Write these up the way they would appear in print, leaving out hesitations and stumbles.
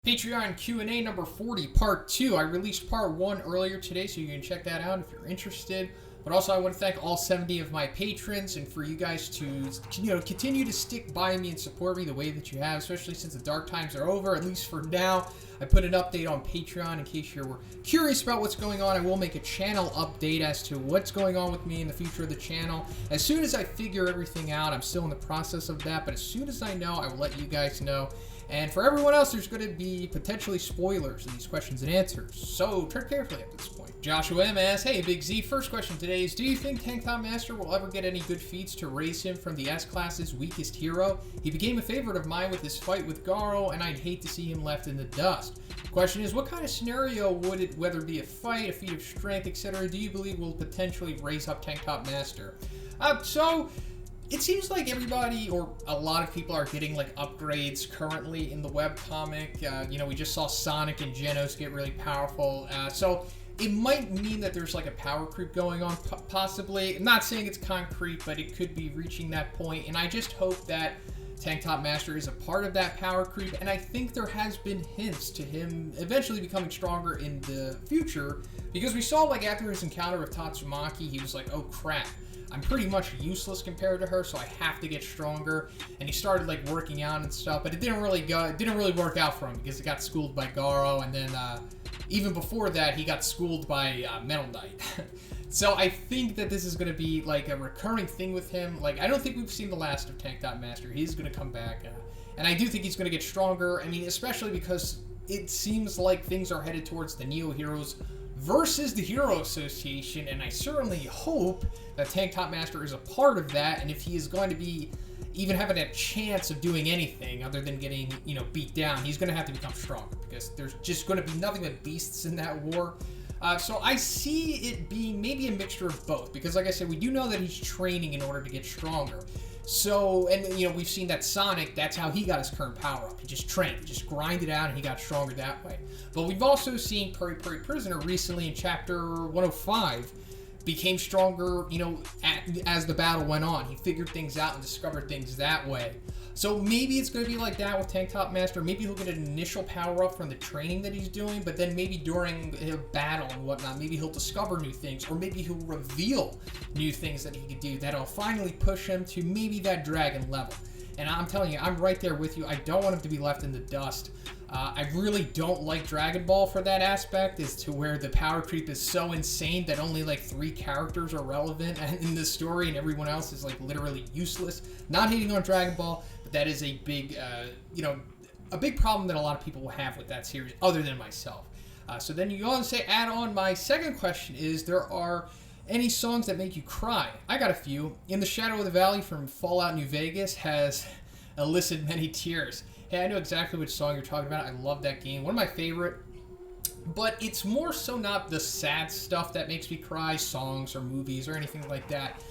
Patreon Q&A number 40, part 2. I released part 1 earlier today, so you can check that out if you're interested. But also, I want to thank all 70 of my patrons, and for you guys to, continue to stick by me and support me the way that you have, especially since the dark times are over, at least for now. I put an update on Patreon in case you're curious about what's going on. I will make a channel update as to what's going on with me in the future of the channel. As soon as I figure everything out, I'm still in the process of that, but as soon as I know, I will let you guys know. And for everyone else, there's going to be potentially spoilers in these questions and answers, so tread carefully at this point. Joshua M. asks, hey Big Z, first question today is, do you think Tanktop Master will ever get any good feats to raise him from the S-Class's weakest hero? He became a favorite of mine with his fight with Garo, and I'd hate to see him left in the dust. The question is, what kind of scenario would it, whether it be a fight, a feat of strength, etc., do you believe will potentially raise up Tanktop Master? It seems like everybody, or a lot of people, are getting like upgrades currently in the webcomic. We just saw Sonic and Genos get really powerful. So it might mean that there's like a power creep going on, possibly. I'm not saying it's concrete, but it could be reaching that point. And I just hope that Tanktop Master is a part of that power creep. And I think there has been hints to him eventually becoming stronger in the future. Because we saw like after his encounter with Tatsumaki, he was like, oh crap. I'm pretty much useless compared to her, so I have to get stronger. And he started like working out and stuff, but it didn't really work out for him because he got schooled by Garo, and then even before that, he got schooled by Metal Knight. So I think that this is going to be like a recurring thing with him. Like, I don't think we've seen the last of Tanktop Master. He's going to come back, and I do think he's going to get stronger. I mean, especially because it seems like things are headed towards the Neo Heroes versus the Hero Association, and I certainly hope that Tanktop Master is a part of that, and if he is going to be even having a chance of doing anything other than getting, beat down, he's going to have to become stronger, because there's just going to be nothing but beasts in that war. So I see it being maybe a mixture of both, because like I said, we do know that he's training in order to get stronger. So, and we've seen that Sonic, that's how he got his current power up. He just trained, he just grinded out, and he got stronger that way. But we've also seen Puri Puri Prisoner recently in chapter 105 became stronger, as the battle went on. He figured things out and discovered things that way. So maybe it's going to be like that with Tanktop Master. Maybe he'll get an initial power up from the training that he's doing, but then maybe during a battle and whatnot, maybe he'll discover new things, or maybe he'll reveal new things that he could do that'll finally push him to maybe that dragon level. And I'm telling you, I'm right there with you. I don't want him to be left in the dust. I really don't like Dragon Ball for that aspect, as to where the power creep is so insane that only like 3 characters are relevant in the story and everyone else is like literally useless. Not hating on Dragon Ball, but that is a big, a big problem that a lot of people will have with that series, other than myself. So then you want to say, add on, my second question is, there are any songs that make you cry? I got a few. In the Shadow of the Valley from Fallout New Vegas has elicited many tears. Hey, I know exactly which song you're talking about. I love that game. One of my favorite. But it's more so not the sad stuff that makes me cry, songs or movies or anything like that.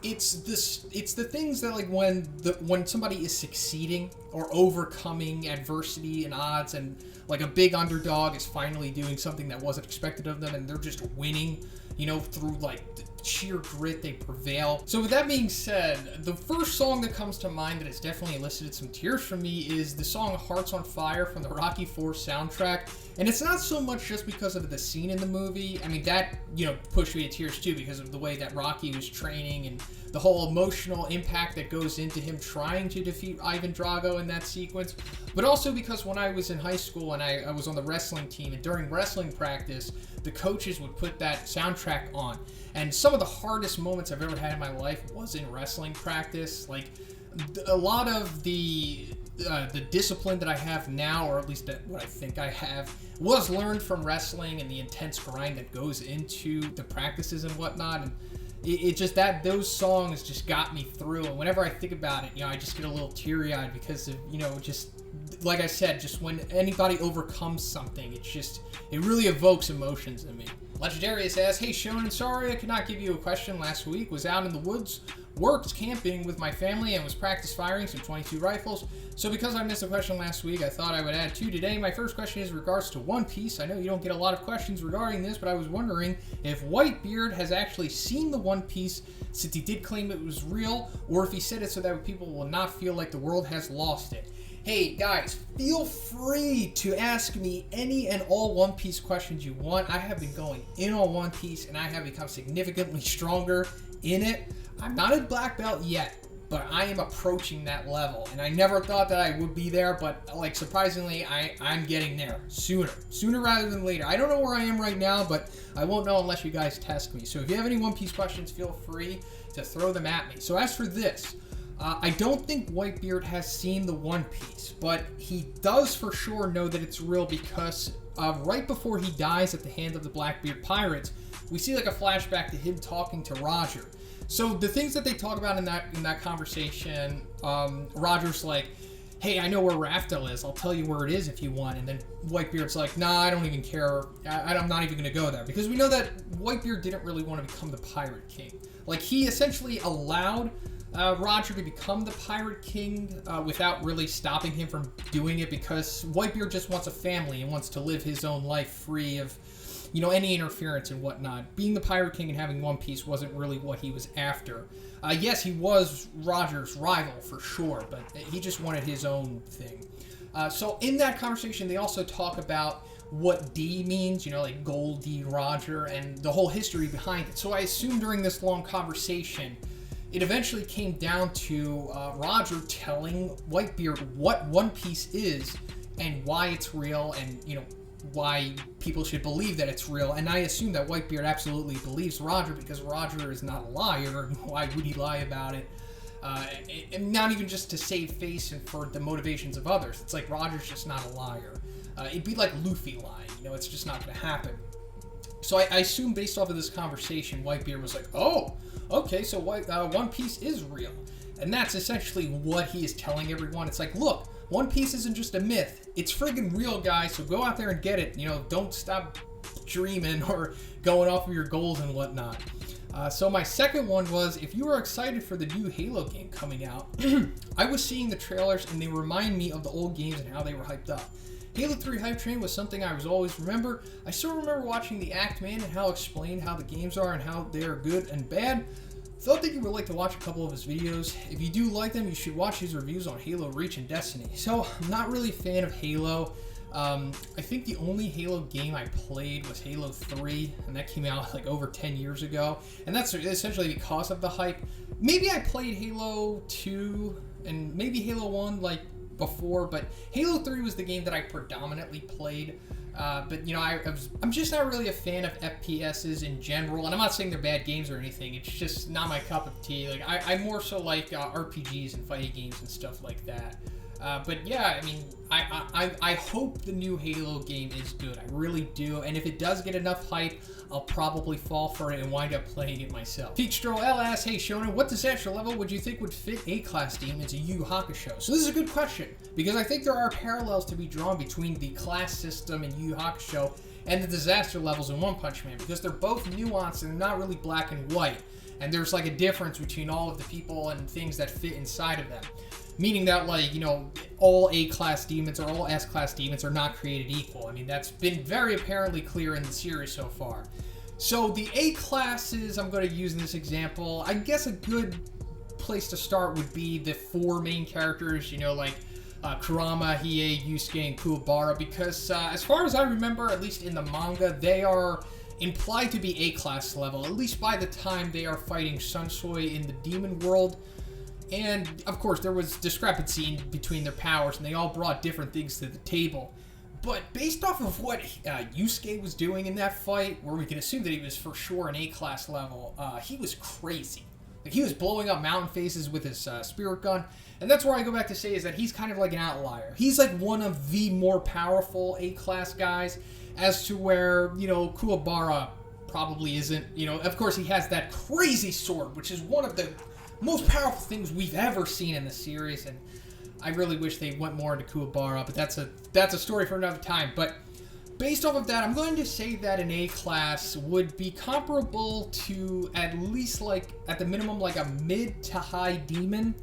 It's the things that, like, when somebody is succeeding or overcoming adversity and odds, and like a big underdog is finally doing something that wasn't expected of them, and they're just winning, through like sheer grit, they prevail. So with that being said, the first song that comes to mind that has definitely elicited some tears from me is the song Hearts on Fire from the Rocky IV soundtrack. And it's not so much just because of the scene in the movie. I mean, that, pushed me to tears too, because of the way that Rocky was training and the whole emotional impact that goes into him trying to defeat Ivan Drago in that sequence. But also because when I was in high school and I was on the wrestling team, and during wrestling practice, the coaches would put that soundtrack on. And some of the hardest moments I've ever had in my life was in wrestling practice. Like, a lot of the discipline that I have now, or at least what I think I have, was learned from wrestling and the intense grind that goes into the practices and whatnot. And it just, those songs just got me through. And whenever I think about it, I just get a little teary-eyed because of, just, like I said, just when anybody overcomes something, it really evokes emotions in me. Legandaryus asks, hey Shonen, sorry I could not give you a question last week. Was out in the woods, worked camping with my family, and was practice firing some 22 rifles. So because I missed a question last week, I thought I would add 2 today. My first question is in regards to One Piece. I know you don't get a lot of questions regarding this, but I was wondering if Whitebeard has actually seen the One Piece, since he did claim it was real, or if he said it so that people will not feel like the world has lost it. Hey guys, feel free to ask me any and all One Piece questions you want. I have been going in on One Piece and I have become significantly stronger in it. I'm not a black belt yet, but I am approaching that level. And I never thought that I would be there, but like surprisingly, I'm getting there sooner rather than later. I don't know where I am right now, but I won't know unless you guys test me. So if you have any One Piece questions, feel free to throw them at me. So as for this, I don't think Whitebeard has seen the One Piece, but he does for sure know that it's real because right before he dies at the hand of the Blackbeard pirates, we see like a flashback to him talking to Roger. So the things that they talk about in that conversation, Roger's like, hey, I know where Raftel is. I'll tell you where it is if you want. And then Whitebeard's like, nah, I don't even care. I'm not even going to go there. Because we know that Whitebeard didn't really want to become the Pirate King. Like, he essentially allowed Roger to become the Pirate King without really stopping him from doing it, because Whitebeard just wants a family and wants to live his own life free of, you know, any interference and whatnot. Being the Pirate King and having One Piece wasn't really what he was after. Yes, he was Roger's rival for sure, but he just wanted his own thing. So in that conversation, they also talk about what D means, you know, like Gold D Roger, and the whole history behind it. So I assume during this long conversation, it eventually came down to Roger telling Whitebeard what One Piece is and why it's real, and, you know, why people should believe that it's real. And I assume that Whitebeard absolutely believes Roger, because Roger is not a liar. Why would he lie about it? And not even just to save face and for the motivations of others. It's like Roger's just not a liar. It'd be like Luffy lying, you know, it's just not going to happen. So I assume based off of this conversation, Whitebeard was like, oh, okay, so One Piece is real. And that's essentially what he is telling everyone. It's like, look, One Piece isn't just a myth. It's friggin' real, guys, so go out there and get it. You know, don't stop dreaming or going off of your goals and whatnot. So my second one was, if you are excited for the new Halo game coming out, I was seeing the trailers and they remind me of the old games and how they were hyped up. Halo 3 hype train was something I was always remember. I still remember watching the Act Man and how explained how the games are and how they are good and bad. Thought that you would like to watch a couple of his videos. If you do like them, you should watch his reviews on Halo Reach and Destiny. So, I'm not really a fan of Halo. I think the only Halo game I played was Halo 3, and that came out like over 10 years ago. And that's essentially because of the hype. Maybe I played Halo 2 and maybe Halo 1 like before, but Halo 3 was the game that I predominantly played. But, you know, I'm just not really a fan of FPSs in general, and I'm not saying they're bad games or anything. It's just not my cup of tea. Like, I more so like RPGs and fighting games and stuff like that. But yeah, I mean, I hope the new Halo game is good. I really do. And if it does get enough hype, I'll probably fall for it and wind up playing it myself. Fiqstro L asks, hey Shonen, what disaster level would you think would fit A-class demons in Yu Yu Hakusho? So this is a good question, because I think there are parallels to be drawn between the class system in Yu Yu Hakusho and the disaster levels in One Punch Man, because they're both nuanced and they're not really black and white. And there's like a difference between all of the people and things that fit inside of them. Meaning that, like, you know, all A-class demons or all S-class demons are not created equal. I mean, that's been very apparently clear in the series so far. So the A-classes I'm going to use in this example, I guess a good place to start would be the four main characters, you know, like Kurama, Hiei, Yusuke, and Kuwabara, because as far as I remember, at least in the manga, they are implied to be A-class level, at least by the time they are fighting Sunsui in the demon world. And, of course, there was discrepancy between their powers, and they all brought different things to the table. But based off of what Yusuke was doing in that fight, where we can assume that he was for sure an A-class level, he was crazy. Like, he was blowing up mountain faces with his spirit gun. And that's where I go back to say is that he's kind of like an outlier. He's like one of the more powerful A-class guys, as to where, you know, Kuwabara probably isn't. You know, of course, he has that crazy sword, which is one of the most powerful things we've ever seen in the series, and I really wish they went more into Kuwabara, but that's a story for another time. But based off of that, I'm going to say that an A-class would be comparable to at least, like, at the minimum, like a mid to high demon,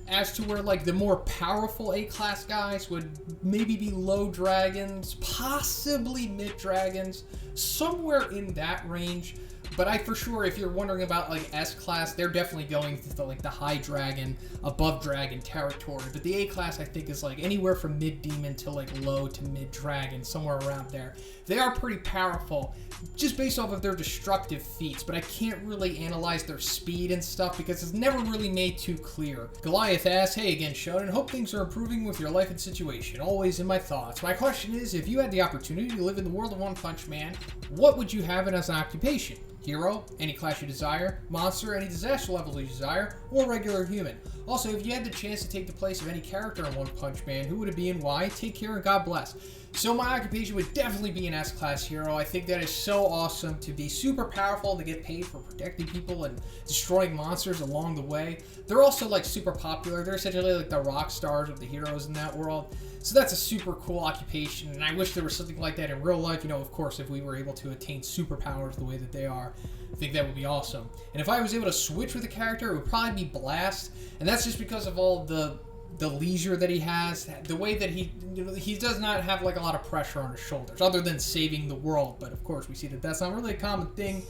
as to where, like, the more powerful A-class guys would maybe be low dragons, possibly mid dragons, somewhere in that range. But for sure, if you're wondering about like S-Class, they're definitely going to the high dragon, above dragon territory. But the A-Class, I think, is like anywhere from mid-demon to like low to mid-dragon, somewhere around there. They are pretty powerful, just based off of their destructive feats, but I can't really analyze their speed and stuff because it's never really made too clear. Goliath asks, hey again, Shonen, hope things are improving with your life and situation. Always in my thoughts. My question is, if you had the opportunity to live in the world of One Punch Man, what would you have it as an occupation? Hero, any class you desire, monster, any disaster level you desire, or regular human. Also, if you had the chance to take the place of any character in One Punch Man, who would it be and why? Take care and God bless. So my occupation would definitely be an S-Class hero. I think that is so awesome to be super powerful, to get paid for protecting people and destroying monsters along the way. They're also like super popular. They're essentially like the rock stars of the heroes in that world. So that's a super cool occupation, and I wish there was something like that in real life. You know, of course, if we were able to attain superpowers the way that they are, I think that would be awesome. And if I was able to switch with a character, it would probably be Blast, and that's just because of all the leisure that he has, the way that he does not have like a lot of pressure on his shoulders, other than saving the world. But of course, we see that that's not really a common thing,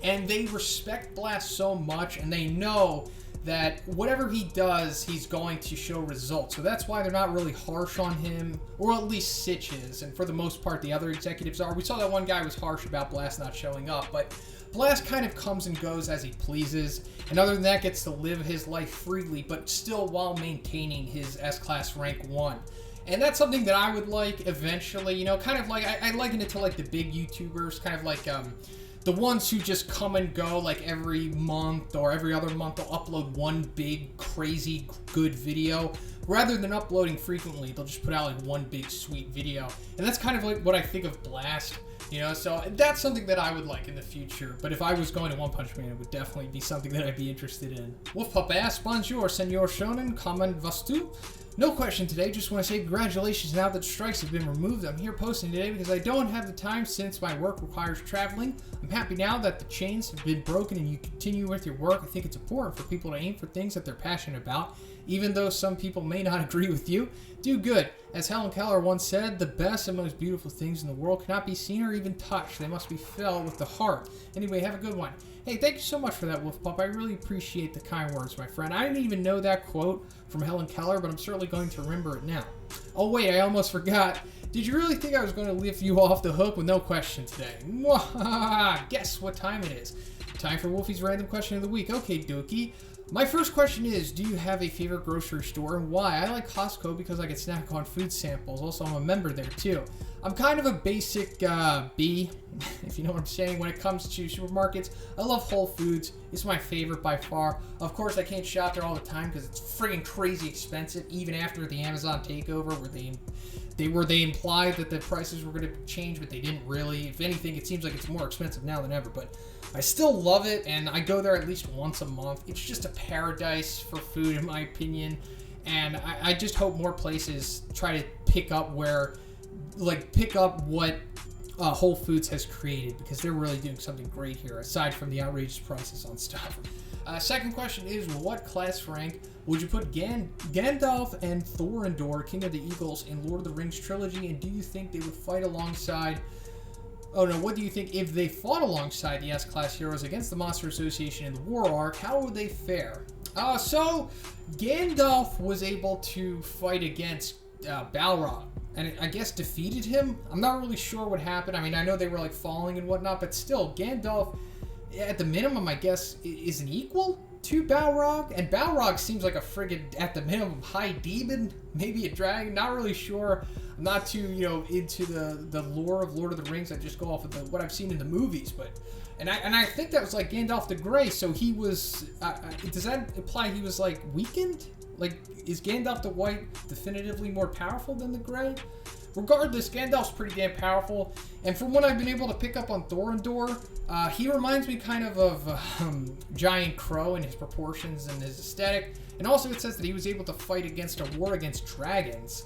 and they respect Blast so much, and they know that whatever he does, he's going to show results. So that's why they're not really harsh on him, or at least Sitch is, and for the most part, the other executives are. We saw that one guy was harsh about Blast not showing up, but Blast kind of comes and goes as he pleases, and other than that, gets to live his life freely, but still while maintaining his S-Class rank 1. And that's something that I would like eventually, you know, kind of like, I liken it to like the big YouTubers, kind of like, the ones who just come and go like every month or every other month, they'll upload one big, crazy, good video. Rather than uploading frequently, they'll just put out like one big, sweet video. And that's kind of like what I think of Blast, you know? So that's something that I would like in the future. But if I was going to One Punch Man, it would definitely be something that I'd be interested in. Wolfpup asks, bonjour, senor Shonen, comment vas tu? No question today, just want to say congratulations now that strikes have been removed. I'm here posting today because I don't have the time since my work requires traveling. I'm happy now that the chains have been broken and you continue with your work. I think it's important for people to aim for things that they're passionate about, even though some people may not agree with you. Do good. As Helen Keller once said, the best and most beautiful things in the world cannot be seen or even touched. They must be felt with the heart. Anyway, have a good one. Hey, thank you so much for that, Wolfpup. I really appreciate the kind words, my friend. I didn't even know that quote from Helen Keller, but I'm certainly going to remember it now. Oh, wait, I almost forgot. Did you really think I was going to lift you off the hook with no question today? Guess what time it is? Time for Wolfie's random question of the week. Okay, Dookie. My first question is, do you have a favorite grocery store and why? I like Costco because I can snack on food samples. Also, I'm a member there too. I'm kind of a basic B, if you know what I'm saying, when it comes to supermarkets. I love Whole Foods. It's my favorite by far. Of course, I can't shop there all the time because it's friggin' crazy expensive, even after the Amazon takeover where they implied that the prices were going to change, but they didn't really. If anything, it seems like it's more expensive now than ever, but I still love it, and I go there at least once a month. It's just a paradise for food, in my opinion, and I just hope more places try to pick up what Whole Foods has created, because they're really doing something great here, aside from the outrageous prices on stuff. Second question is, what class rank would you put Gandalf and Thorondor, King of the Eagles, in Lord of the Rings trilogy, and do you think they would fight alongside... Oh no, what do you think if they fought alongside the S-Class heroes against the Monster Association in the War Arc? How would they fare? So Gandalf was able to fight against Balrog, and I guess defeated him. I'm not really sure what happened. I mean, I know they were like falling and whatnot, but still, Gandalf, at the minimum, I guess, is an equal to Balrog, and Balrog seems like a friggin', at the minimum, high demon, maybe a dragon, not really sure. I'm not too, into the lore of Lord of the Rings. I just go off of what I've seen in the movies, and I think that was like Gandalf the Grey, so he was, does that imply he was like weakened? Like, is Gandalf the White definitively more powerful than the Grey? Regardless, Gandalf's pretty damn powerful, and from what I've been able to pick up on Thorondor, he reminds me kind of Giant Crow in his proportions and his aesthetic, and also it says that he was able to fight against a war against dragons,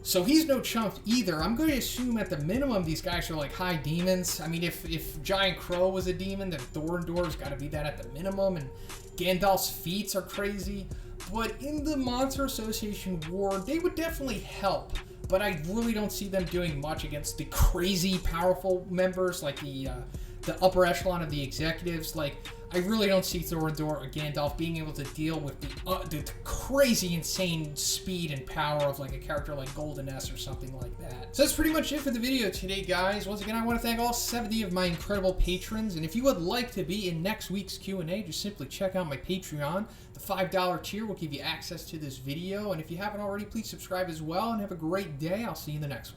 so he's no chump either. I'm going to assume at the minimum these guys are like high demons. I mean, if Giant Crow was a demon, then Thorondor's got to be that at the minimum, and Gandalf's feats are crazy, but in the Monster Association War, they would definitely help. But I really don't see them doing much against the crazy powerful members like the the upper echelon of the executives. Like, I really don't see Thorondor or Gandalf being able to deal with the crazy, insane speed and power of like a character like Golden S or something like that. So that's pretty much it for the video today, guys. Once again, I want to thank all 70 of my incredible patrons, and if you would like to be in next week's Q&A, just simply check out my Patreon. The $5 tier will give you access to this video, and if you haven't already, please subscribe as well, and have a great day. I'll see you in the next one.